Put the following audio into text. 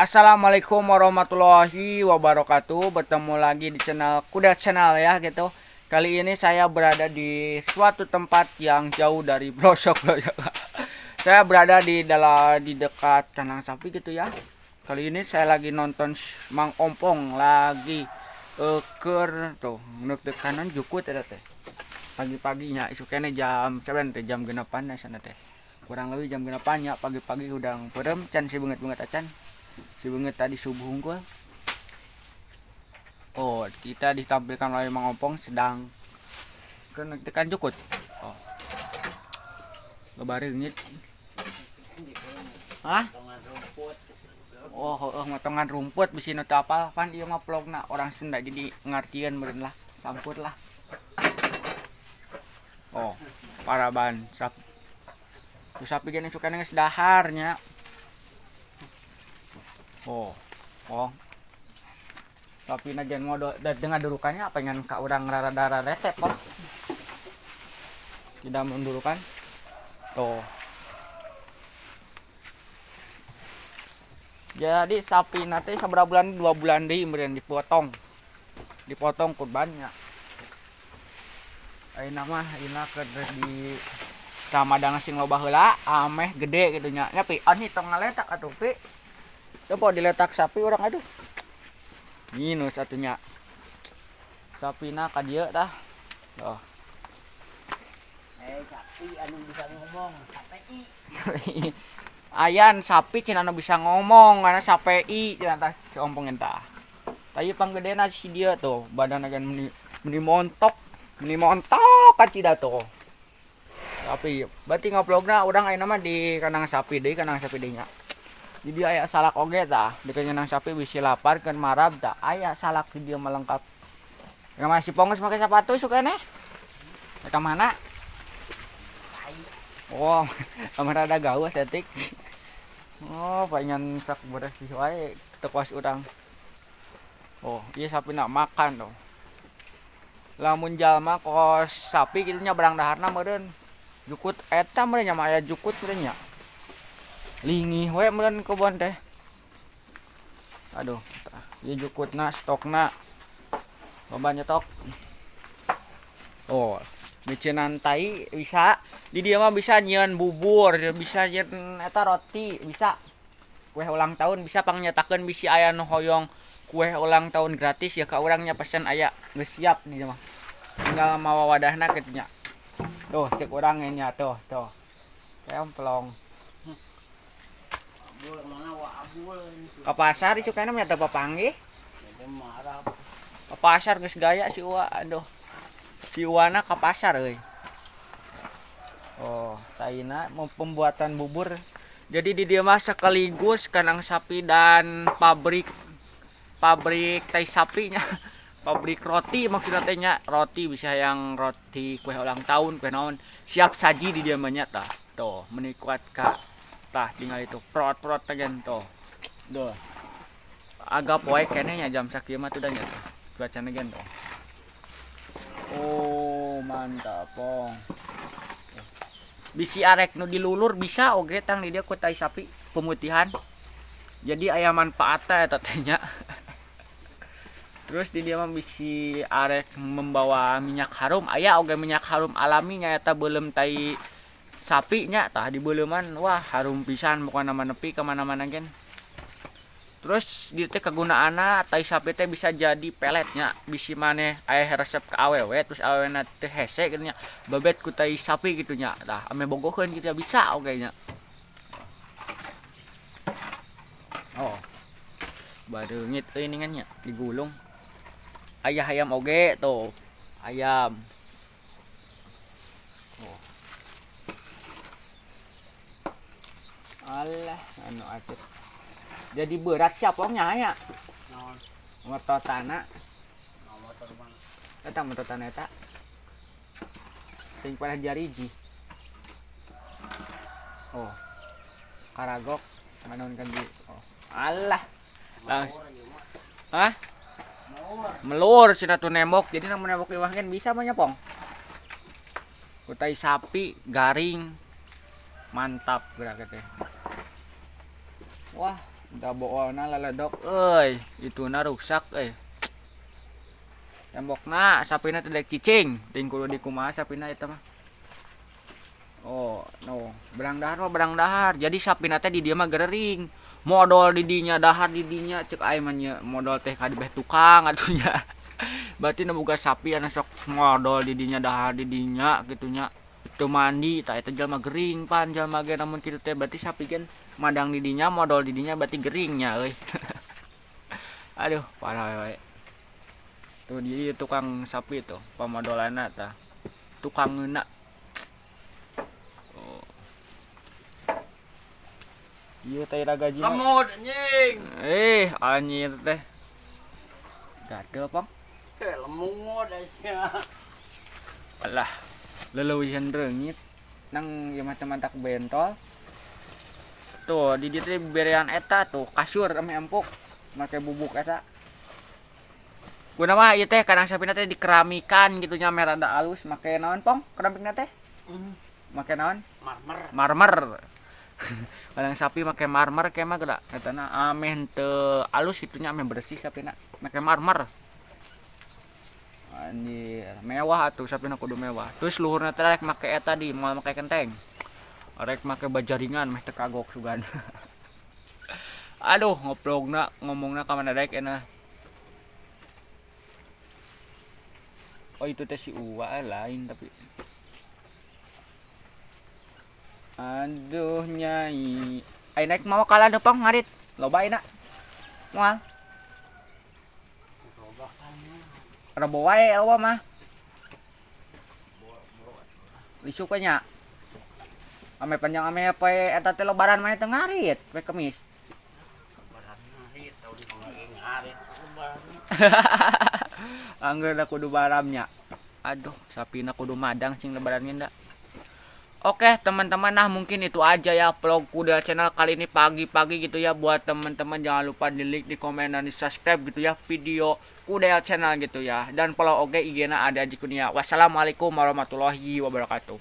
Assalamualaikum warahmatullahi wabarakatuh. Bertemu lagi di channel Kuda Channel ya gitu. Kali ini saya berada di suatu tempat yang jauh dari pelosok. Saya berada di dekat kandang sapi gitu ya. Kali ini saya lagi nonton Mang Ompong lagi ker tuh nuk kanan jukut ada teh. Pagi-paginya isuknya jam 7 teh jam genepan sana teh. Kurang lebih jam genepan ya pagi-pagi udang perem can si banget acan. Si banget tadi subuh unggul. Oh, kita ditampilkan oleh Mang Ompong sedang tekan jukut. Oh, lebareungit. Hah? Oh, motongan rumput bisi nu teu apal pan ieu mah vlogna orang Sunda jadi ngartieun meureun lah, campur lah. Oh, paraban sapi. Tu sapi geus suka geus daharnya. Oh, tapi najan mau dengan dudukannya pengen ka urang rada resep kok. Tidak mendudukan. Tuh. Jadi sapi nanti seberapa bulan 2 bulan deui meureun dipotong kurbannya. Ayeuna mah keur di Ramadhan sing loba heula ameh gede gitu nya. Nya pi ani tong ngaletak atuh pi. Coba diletak sapi orang aduh. Minus atunya. Sapina ka dieu tah. Oh. Sapi anu bisa ngomong, sapi. Ayan sapi cenah anu bisa ngomong karena sapi cenah tah si Ompong entah. Tapi panggedena si dia tuh badanna gan meni montok ka cida tuh. Tapi berarti ngoplogna urang ayeuna mah di kandang sapi deui nya. Jadi aya salak oge tah di kandang sapi bisi lapar keun marab tah aya salak di dieu mah lengkap. Ngamana si Pongus make sepatu sukene? Ka mana? Oh, kamera ada gaus etik. Oh, pengen sak bersih wae teu kuas urang. Oh, ieu sapi nak makan tuh. Lamun jalma kos sapi kitu nya barang daharna meureun. Jukut eta meureun nya mah aya jukut meureun nya. Lingih we meureun kebon teh. Aduh, ieu jukutna stokna loba nyetok. Oh, miceunan tai bisa di dia mah bisa nyieun bubur, bisa nyieun eta roti, bisa kue ulang tahun bisa pangnyaetakeun bisi aya nu hoyong kue ulang tahun gratis ya ka urang nya pesen aya geus siap di mah. Tinggal mawa wadahna kitu nya. Tuh cek urang nya tuh. Kemplong. Abul mana wa abul. Ka pasar isukana nya teu papanggih. Marah. Ka pasar geus gaya si Uwa, aduh. Si Uwana ka pasar euy. Oh, taina mau pembuatan bubur. Jadi di dia mah sekaligus kandang sapi dan pabrik tai sapinya. Pabrik roti maksudnya teh nya. Roti bisa yang roti kue ulang tahun, kue naon. Siap saji di dia mah nya tah. Tuh, menikuat ka tah tinggal itu prot tegen tuh. Duh. Agak poek keneh nya jam sakieu mah tuh da nya. Cuacana gen tuh. Oh, mantap, Pong. Bisi arek nu dilulur bisa oge tang di dia ku tai sapi pemutihan. Jadi aya manfaatna eta teh nya. Terus di dia mah bisi arek membawa minyak harum, aya oge minyak harum alami nya eta beuleum tai sapi nya tah di beuleuman wah harum pisan pokona mah nepi ka mana-mana gen. Terus di teh kagunaanna tai sapi teh bisa jadi peletnya, bisi maneh aya resep ka awewe terus awewena teh hese kitu nya. Babet ku tai sapi kitu nya. Tah ame bogoheun kitu bisa oge nya. Oh. Bareungit euy ningan nya digulung. Aya ayam oge tuh. Ayam. Oh. Alah anu atuh. Jadi berat siapongnya aya. Naon? Ngototana. Motor mana? Eta mototana eta. Ting pada jariji. Oh. Karagok manaon kan di. Oh. Alah. Langsung. Hah? Melur cenah tu nembok. Jadi namun nembok iwah kan bisa mah nya Pong. Kutai sapi garing. Mantap gerak teh. Wah, Da boolna laledok euy, ituna rusak tembokna sapina teh dek cicing, ting kudu dikumaha sapina eta mah. Oh, no, berang dahar. Jadi sapina teh di dieu mah gering. Modal di dinya dahar di dinya cek aing mah nya modal teh ka di beh tukang atunya. Berarti nu boga sapi anu sok modal di dinya dahar di dinya kitu nya. Teu mandi tah eta jalma gering pan jalma ge namun kitu teh berarti sapi gen madang di dinya modal di dinya berarti geringnya euy. Aduh, parah we. Tuh dia tukang sapi tuh, pamodolanna tah. Tukang ngeuna. Oh. Ieu teh gaji. Lemut anjing. Anjir teh. Gatel, Pong. Lemut aja. Alah, leuweuhan reungit nang ieu mah teh mantak bentol. Tuh, di dieu teh berean eta tuh kasur ame empuk make bubuk eta. Guna mah ieu teh kadang sapina teh dikeramikan gitu nya mere rada alus make naon Pong? Keramikna teh? Make naon? Marmer. Kadang sapi make marmer ke mah geura etana ameh teu alus kitu nya ameh bersih sapina make marmer. Anjir, mewah atuh sapina kudu mewah. Terus luhurna teh rek make eta di moal make kenteng. Rek make bajaringan meh teu kagok sugan. Aduh, ngoplogna ngomongna ka mana daek ena. Oh itu teh si Uwa lain tapi. Aduh nyai. Ai naik mau kalah depong ngarit. Loba ayeuna. Moal. Rebo wae eueuh mah. Lisuk we nya. Ame panjang ame poe eta teh lebaran mah teh ngarit, poe Kemis. Anggeuna kudu baramnya. Aduh, sapina kudu madang sing lebaran nda. Oke, teman-teman, nah mungkin itu aja ya vlog Kuda Channel kali ini pagi-pagi gitu ya. Buat teman-teman jangan lupa di like, di komen dan di subscribe gitu ya video Kuda Channel gitu ya. Dan follow oke IG-na ada di kunia. Wassalamualaikum warahmatullahi wabarakatuh.